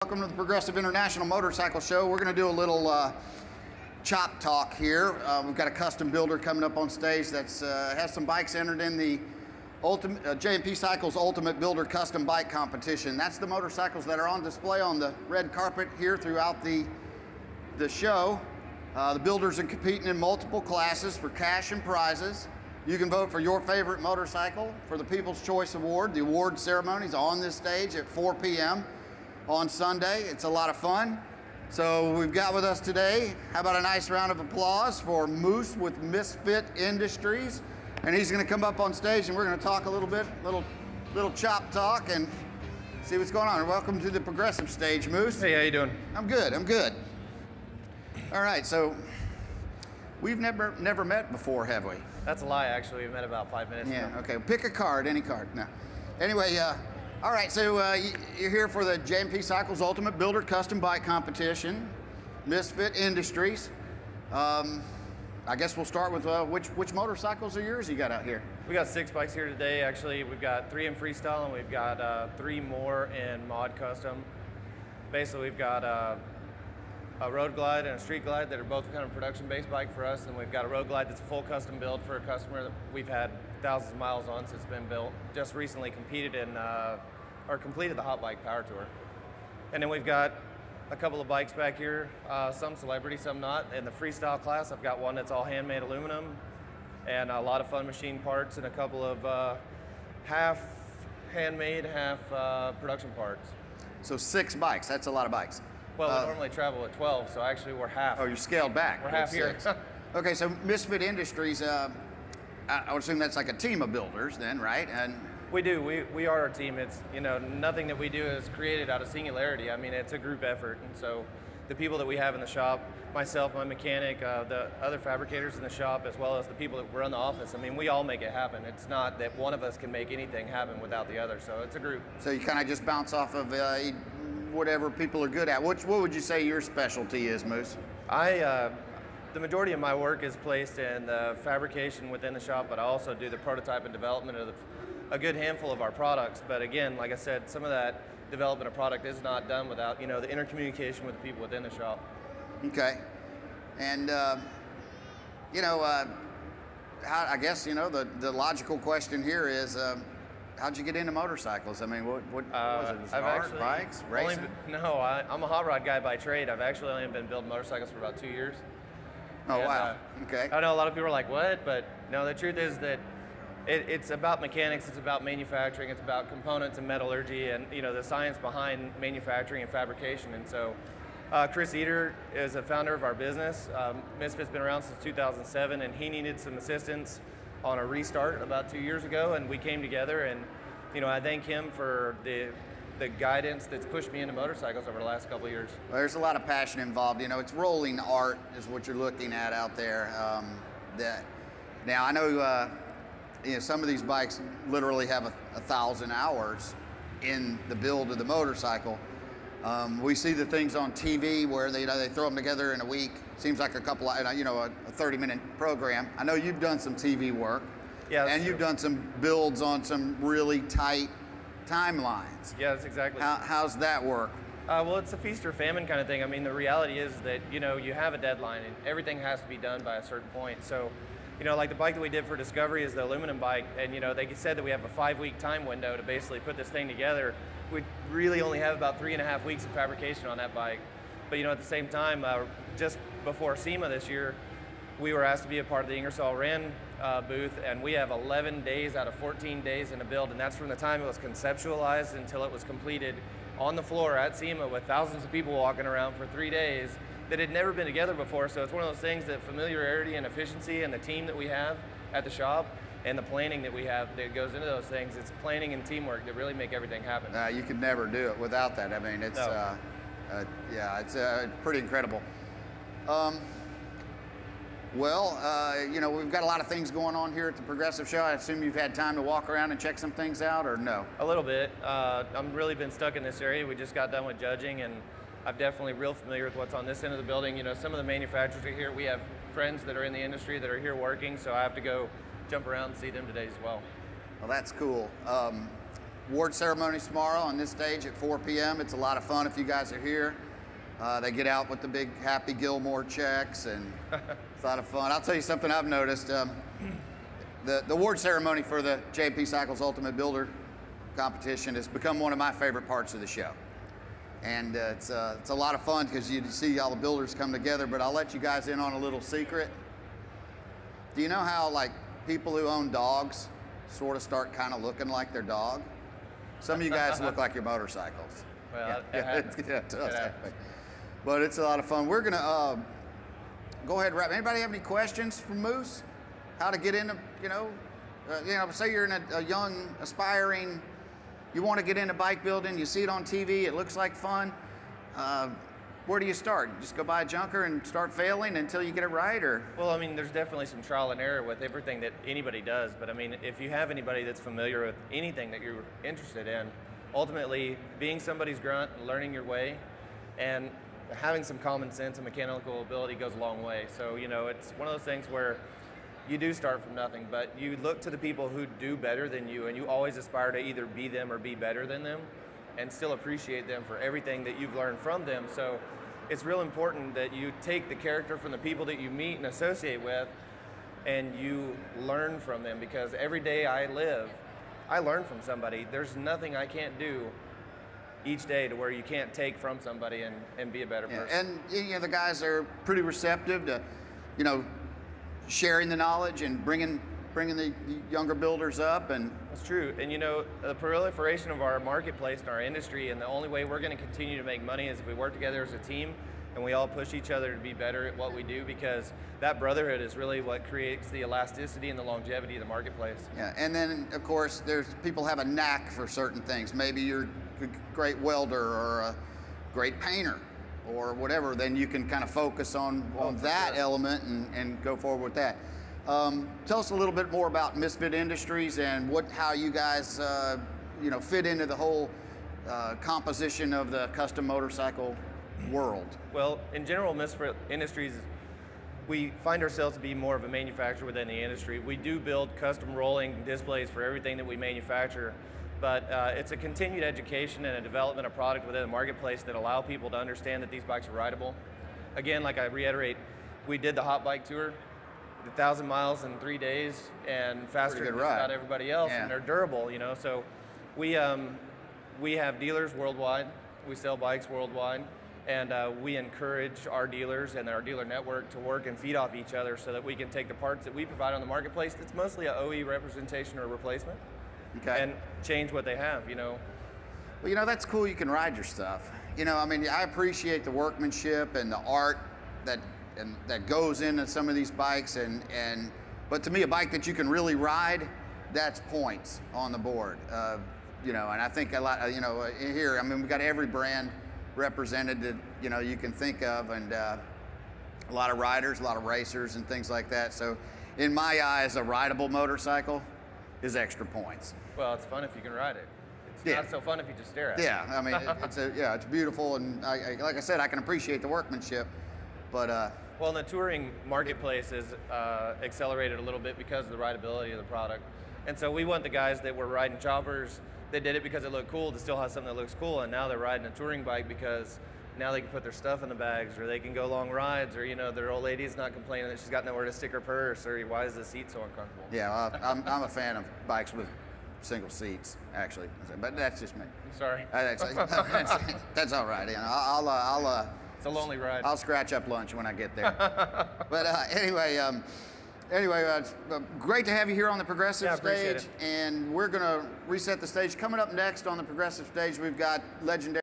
Welcome to the Progressive International Motorcycle Show. We're going to do a little chop talk here. We've got a custom builder coming up on stage that's has some bikes entered in the J&P Cycles Ultimate Builder Custom Bike Competition. That's the motorcycles that are on display on the red carpet here throughout the show. The builders are competing in multiple classes for cash and prizes. You can vote for your favorite motorcycle for the People's Choice Award. The award ceremony is on this stage at 4 p.m. on Sunday. It's a lot of fun. So we've got with us today, how about a nice round of applause for Moose with Misfit Industries. And he's gonna come up on stage and we're gonna talk a little bit, little chop talk and see what's going on. Welcome to the Progressive stage, Moose. Hey, how you doing? I'm good. All right, so we've never met before, have we? That's a lie, actually. We met about 5 minutes ago. Yeah, okay. Pick a card, any card. No. Anyway, all right, so you're here for the J&P Cycles Ultimate Builder Custom Bike Competition, Misfit Industries. I guess we'll start with which motorcycles are yours you got out here? We got 6 bikes here today, actually. We've got 3 in freestyle and we've got 3 more in mod custom. Basically, we've got a road glide and a street glide that are both kind of production-based bike for us, and we've got a road glide that's a full custom build for a customer that we've had thousands of miles on since it's been built. Just recently competed in, or completed the Hot Bike Power Tour. And then we've got a couple of bikes back here, some celebrity, some not. In the freestyle class, I've got one that's all handmade aluminum and a lot of fun machine parts and a couple of half handmade, half production parts. So 6 bikes, that's a lot of bikes. Well, we normally travel at 12, so actually we're half. Oh, you're scaled back. We're half here. Okay, so Misfit Industries, I would assume that's like a team of builders then, right? And we do. We are our team. It's, nothing that we do is created out of singularity. I mean, it's a group effort. And so the people that we have in the shop, myself, my mechanic, the other fabricators in the shop, as well as the people that run the office, I mean, we all make it happen. It's not that one of us can make anything happen without the other. So it's a group. So you kind of just bounce off of whatever people are good at. What would you say your specialty is, Moose? The majority of my work is placed in the fabrication within the shop, but I also do the prototype and development of a good handful of our products. But again, like I said, some of that development of product is not done without, the intercommunication with the people within the shop. Okay. And, I guess, the logical question here is, how'd you get into motorcycles? I mean, what was it? Was it art, bikes, racing? I'm a hot rod guy by trade. I've actually only been building motorcycles for about 2 years. Oh, and, wow. Okay. I know a lot of people are like, what? But no, the truth is that it's about mechanics, it's about manufacturing, it's about components and metallurgy and, the science behind manufacturing and fabrication. And so Chris Eater is a founder of our business. Misfit's been around since 2007, and he needed some assistance on a restart about 2 years ago, and we came together, and I thank him for the guidance that's pushed me into motorcycles over the last couple of years. Well, there's a lot of passion involved. It's rolling art is what you're looking at out there. Now I know some of these bikes literally have 1,000 hours in the build of the motorcycle. We see the things on TV where they throw them together in a week. Seems like a 30-minute program. I know you've done some TV work. Yeah, and you've done some builds on some really tight timelines. Yeah, that's exactly. How's that work? Well, it's a feast or famine kind of thing. I mean, the reality is that, you have a deadline and everything has to be done by a certain point. So, like the bike that we did for Discovery is the aluminum bike, and, they said that we have a 5-week time window to basically put this thing together. We really only have about 3.5 weeks of fabrication on that bike. But, at the same time, just before SEMA this year, we were asked to be a part of the Ingersoll Rand booth, and we have 11 days out of 14 days in a build, and that's from the time it was conceptualized until it was completed on the floor at SEMA with thousands of people walking around for 3 days that had never been together before. So it's one of those things that familiarity and efficiency and the team that we have at the shop and the planning that we have that goes into those things, it's planning and teamwork that really make everything happen. You could never do it without that. I mean, it's, no. It's pretty incredible. We've got a lot of things going on here at the Progressive Show. I assume you've had time to walk around and check some things out, or no? A little bit. I've really been stuck in this area. We just got done with judging, and I'm definitely real familiar with what's on this end of the building. Some of the manufacturers are here. We have friends that are in the industry that are here working, so I have to go jump around and see them today as well. Well, that's cool. award ceremonies tomorrow on this stage at 4 p.m. It's a lot of fun if you guys are here. They get out with the big Happy Gilmore checks, and it's a lot of fun. I'll tell you something I've noticed. The award ceremony for the J&P Cycles Ultimate Builder competition has become one of my favorite parts of the show. And it's a lot of fun because you see all the builders come together, but I'll let you guys in on a little secret. Do you know how, like, people who own dogs sort of start kind of looking like their dog? Some of you guys look like your motorcycles. Well, But it's a lot of fun. We're gonna go ahead and wrap. Anybody have any questions for Moose? How to get into, say you're in a young, aspiring, you want to get into bike building, you see it on TV, it looks like fun. Where do you start? You just go buy a junker and start failing until you get it right, or? Well, I mean, there's definitely some trial and error with everything that anybody does, but I mean, if you have anybody that's familiar with anything that you're interested in, ultimately being somebody's grunt, learning your way, and having some common sense and mechanical ability goes a long way. So, it's one of those things where you do start from nothing, but you look to the people who do better than you, and you always aspire to either be them or be better than them, and still appreciate them for everything that you've learned from them. So it's real important that you take the character from the people that you meet and associate with, and you learn from them, because every day I live, I learn from somebody. There's nothing I can't do each day to where you can't take from somebody and be a better person. And the guys are pretty receptive to, sharing the knowledge and bringing the younger builders up. And that's true. And the proliferation of our marketplace and our industry, and the only way we're going to continue to make money is if we work together as a team and we all push each other to be better at what we do, because that brotherhood is really what creates the elasticity and the longevity of the marketplace. Yeah, and then of course people have a knack for certain things. Maybe you're a great welder or a great painter or whatever, then you can kind of focus on that element and go forward with that. Tell us a little bit more about Misfit Industries and how you guys fit into the whole composition of the custom motorcycle world. Well, in general, Misfit Industries, we find ourselves to be more of a manufacturer within the industry. We do build custom rolling displays for everything that we manufacture, but it's a continued education and a development of product within the marketplace that allow people to understand that these bikes are rideable. Again, like I reiterate, we did the hot bike tour, 1,000 miles in 3 days, and faster than about everybody else, and they're durable, So we have dealers worldwide. We sell bikes worldwide, and we encourage our dealers and our dealer network to work and feed off each other so that we can take the parts that we provide on the marketplace that's mostly a OE representation or replacement, and change what they have, Well, that's cool. You can ride your stuff. I appreciate the workmanship and the art that goes into some of these bikes, but to me, a bike that you can really ride, that's points on the board. And I think a lot, here, we've got every brand represented that, you can think of, and a lot of riders, a lot of racers and things like that. So in my eyes, a rideable motorcycle is extra points. Well, it's fun if you can ride it. It's not so fun if you just stare at it. Yeah, it's beautiful, and like I said, I can appreciate the workmanship, but well, the touring marketplace is accelerated a little bit because of the rideability of the product, and so we want the guys that were riding choppers that did it because it looked cool to still have something that looks cool, and now they're riding a touring bike because now they can put their stuff in the bags, or they can go long rides, or their old lady's not complaining that she's got nowhere to stick her purse, or why is the seat so uncomfortable? Yeah, I'm a fan of bikes with single seats, actually, but that's just me. I'm sorry. That's all right. I'll it's a lonely ride. I'll scratch up lunch when I get there. But anyway, it's great to have you here on the Progressive stage, and we're going to reset the stage. Coming up next on the Progressive stage, we've got legendary